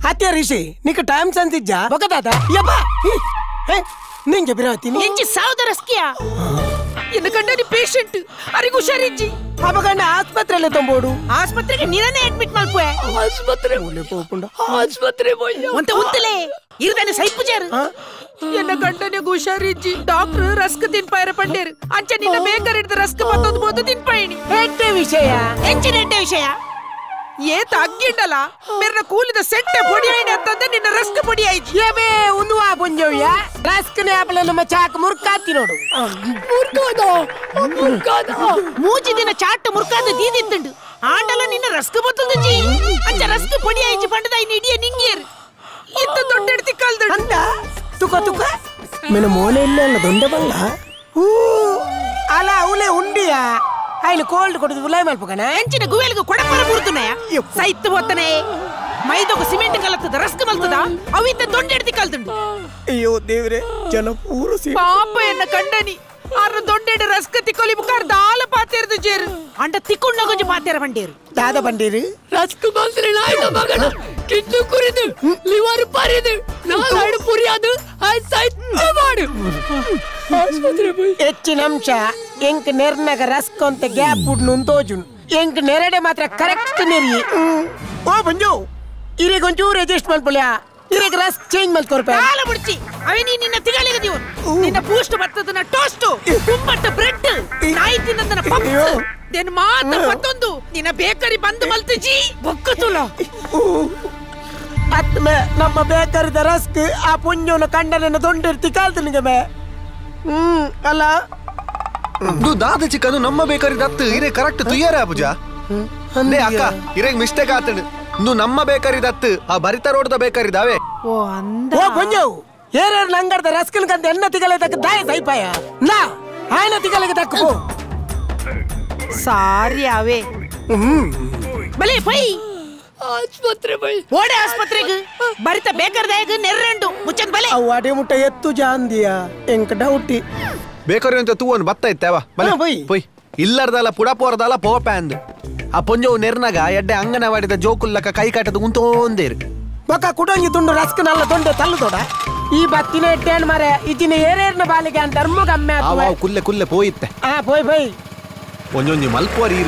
ಅತ್ಯ Rishi ನಿಕ್ಕ time ಸಂತಿಜ್ಜ ಬೊಕದಾತ ಯಪ್ಪ ನಿಂಗೆ ಬಿರಾತೀನಿ ಎಂಚಿ ಸಾವುದ ರಸ್ಕಿಯಾ ఎందుకంటే పేషెంట్ అరికి హుషారించి అబగండ ఆస్పత్రిలో తోంబోడు ఆస్పత్రికి నిరనే అడ్మిట్ మల్పోయా ఆస్పత్రి ఓలే పోకుండా ఆస్పత్రి పోయా ಒಂತ ಉಂತಲೇ ಇರದನೆ ಸೈಪುಜಾರು ಎನ್ನಗಂಡನೆ ಹುಷಾరించి ಡಾಕ್ಟರ್ ರಸ್ಕ್ ತಿನ್ಪಾಯರ ಪಂಡೇರು ಅಂಚ ನಿನ್ನ ಬೇಕರ್ ಹಿಡಿದ ರಸ್ಕ್ ಮತ್ತೊಂದು ಬೋದು ತಿನ್ಪಾಯಿನಿ ಎಟ್ಟೆ ವಿಷಯ ಎಂಚಿನೆಟ್ಟೆ ವಿಷಯ ಏತ ಅಗ್ಗಿಂಡಲ ಮೇರ್ನ ಕೂಲಿದ ಸೆಟ್ಟೆ ಪೊಡಿ ಆಯ್ನಿ ಅಂತಂದೆ ನಿನ್ನ ರಸ್ಕ್ ಪೊಡಿ ಆಯ್ತು ಏಬೇ ಉನ್ನುವಾ ಪುಂಜವ್ಯ ರಸ್ಕ್ ನೆ ಆಪಲೆಲ್ಲ ಮಚಾಕ ಮುರ್ಕಾತಿ ನೋಡು ಮುರ್ಕಾದ ಮೂಜಿ ದಿನ ಚಾಟ್ ಮುರ್ಕಾದ ದೀದಿತ್ತುಂಡು ಆಂಡಲ ನಿನ್ನ ರಸ್ಕ್ ಬತ್ತದ ಜಿ ಅಂಚ ರಸ್ಕ್ ಪೊಡಿ ಆಯ್ತು ಪಂಡದ ಐನಿ ಇಡಿಯ ನಿಂಗೇರು ಇಂತ ದೊಡ್ಡ ಎಡ್ತಿ ಕಲ್ದಡು ಅಂದ ತುಕ ಮೇನ ಮೋನೆ ಇಲ್ಲ ಅಲ್ಲ ದೊಂಡ ಬಲ್ಲ ಅಲ ಅವಲೆ ಉಂಡಿಯಾ ఆయన కోల్డ్ కొడుతు ఉలై మల్పకనా ఎంచిన గువేలకు కొడపర మురుతున్నాయా సైత్ పోతనే మైదొక సిమెంట్ కలతద రస్క మల్తద అవింత దొండెడ్తి కల్తుండు అయ్యో దేవరే జన పూరు సి ಪಾಪ ಎನ್ನ ಕಂಡನಿ ಅರ ದೊಂಡೆಡ ರಸ್ಕ ತಿಕೊಲಿ ಮುಖಾರ್ ದಾಲ ಪಾತೆರ್ದು ಜೇರು ಅಂಡ ತಿಕ್ಕೊಂಡ ಕೊಂಚ ಪಾತೆರ ಬಂಡೇರು ದಾದ ಬಂಡೇರು ರಸ್ಕ ಮಲ್ತ್ರೆ ನಾಯ್ದ ಮಗನ ಕಿತ್ತು ಕುರಿದು ಲಿವರ್ ಪರಿದು ನಾಲ್ಕು ಪುರಿಯಾದು ಐ ಸೈತ್ ಮಾಡು ಆಸ್ಪತ್ರೆ ಹೋಯ್ ಹೆಚ್ಚಿನ ಅಂಶ ಎಂಕ್ ನೆರ್ನಗ ರಸ್ಕ ಅಂತ ಗ್ಯಾಪ್ ಉಡ್ನು ತೋಜುನ್ ಎಂಕ್ ನೆರಡೆ ಮಾತ್ರ ಕರೆಕ್ಟ್ ನೆರಿ ಓ ಬಂಜು ಇರಿಗೆ ಒಂಚೂರು ಅಡ್ಜಸ್ಟ್ ಮಲ್ಪಲ್ಯಾ ಇರಿಗೆ ರಸ್ಕ್ ಚೇಂಜ್ ಮಲ್ಕೊರ್ಪೆ ಕಾಲ ಮುಡ್ಚಿ ಅವನಿ ನಿನ್ನ ತಿಗಳಿಗ ದಿವು ನಿನ್ನ ಬೂಸ್ಟ್ ಬತ್ತದನ ಟೋಸ್ಟ್ ಕುಂಬಟ್ಟ ಬ್ರೆಡ್ ನಾಯಿ ತಿನ್ನದನ ಪಪ್ಸ್ ದೆನ್ ಮಾತ ಮತ್ತೊಂದು ನಿನ್ನ ಬೇಕರಿ ಬಂದು ಮಲ್ತಜಿ ಬೊಕ್ಕತುಲ ಅತ್ಮೆ ನಮ್ಮ ಬೇಕರಿದ ರಸ್ಕ್ ಆ ಪುಂಜೋನ ಕಂಡನ ದೊಂಡಿರ್ತಿ ಕಾಲ್ತನಿಗೆ ಬೇ ಅಲ್ಲ ದು ದಾದ ಚಿಕ್ಕದು ನಮ್ಮ ಬೇಕರಿದ ಅತ್ತು ಇರೆ ಕರೆಕ್ಟ್ ತುಯ್ಯಾರ ಪೂಜ ನೇ ಅಕ್ಕ ಇರೆಗ್ ಮಿಸ್ಟೇಕ್ ಆತನು ನು ನಮ್ಮ ಬೇಕರಿದ ಅತ್ತು ಆ ಬರಿತ ರೋಡ್ದ ಬೇಕರಿದಾವೆ ಓ ಅಂದ ಓ ಪುಂಜು ಏರೇರ್ ನಂಗರ್ದ ರಸ್ಕನ್ ಕಂತ ಎನ್ನ ತಿಗಲೆ ತಕ್ಕ ದಾಯ ಸೈಪಾಯ ನಾ ಆಯ್ನ ತಿಗಲೆಗೆ ತಕ್ಕ ಪೋ ಸಾರಿ ಅವೇ ಬಲೆ ಪೈ ಆಸ್ಪತ್ರೆ ಬೈ ಓಡೆ ಆಸ್ಪತ್ರೆಗೆ ಬರಿತ ಬೇಕರ್ದಾಯಗ ನೆರ್ರಂಡು ಮುಚ್ಚನ್ ಬಲೆ ಅವು ಅಡೆ ಮುಟ್ಟ ಎತ್ತು ಜಾಂದಿಯಾ ಎಂಕ ಡೌಟಿ ಬೇಕರಿ ಅಂತ ತೂವನ್ ಬತ್ತ ಇತ್ತೇವ ಬಲೆ ಪೊಯ್ ಇಲ್ಲರ್ದಲ್ಲ ಪುಡಪೋರ್ದಲ್ಲ ಪೋಪ್ಯಾಂದ್ ಆ ಪೊಂಜವು ನೆರ್ನಗ ಎಡ್ಡೆ ಅಂಗನವಾಡಿದ ಜೋಕುಲ್ಲಕ ಕೈ ಕಾಟದ ಉಂತೋಂದೇರು ಬೊಕ್ಕ ಕುಡೊಂಜಿ ತುಂಡು ರಸ್ಕ್ ನಲ್ಲ ದೊಂಡೆ ತಲ್ಲುದೋಡ ಈ ಬತ್ತಿನ ಎಟ್ಟೇನ್ ಮಾರೆ ಇಜಿನ ಏರೇರ್ನ ಬಾಲಿಗೆ ಅಂತ ಧರ್ಮ ಗಮ್ಮೆ ಕುಲ್ಲೆ ಕುಲ್ಲೆ ಪೋಯಿತ್ತೆ ಆ ಪೋಯ್ ಒಂಜೊಂಜಿ ಮಲ್ಪೋರಿ